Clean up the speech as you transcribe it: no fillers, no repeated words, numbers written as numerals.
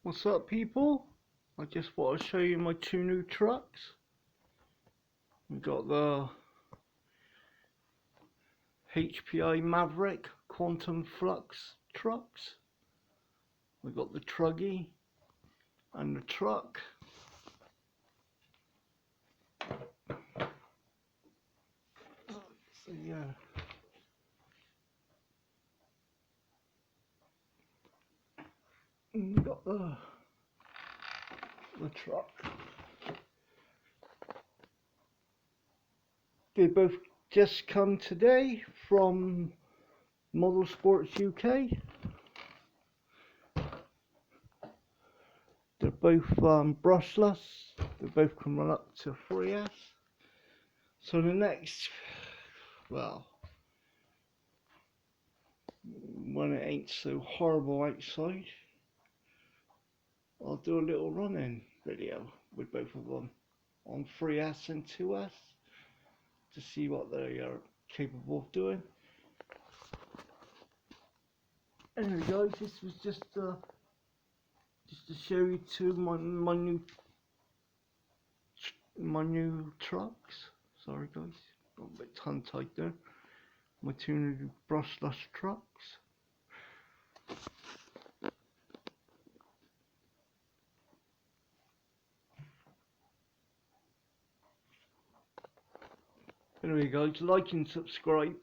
What's up, people? I just want to show you my two new trucks. We've got the HPI Maverick quantum flux trucks. We've got the truggy and the truck. So yeah. And we've got the truck. They both just come today from Model Sports UK. They're both brushless. They both can run up to 3S. So the next, well, when it ain't so horrible outside, I'll do a little running video with both of them on 3S and 2S to see what they are capable of doing. Anyway guys, this was just to show you two my new trucks. Sorry guys, got a bit tongue tied there. My two new brushless trucks. Anyway guys, like and subscribe.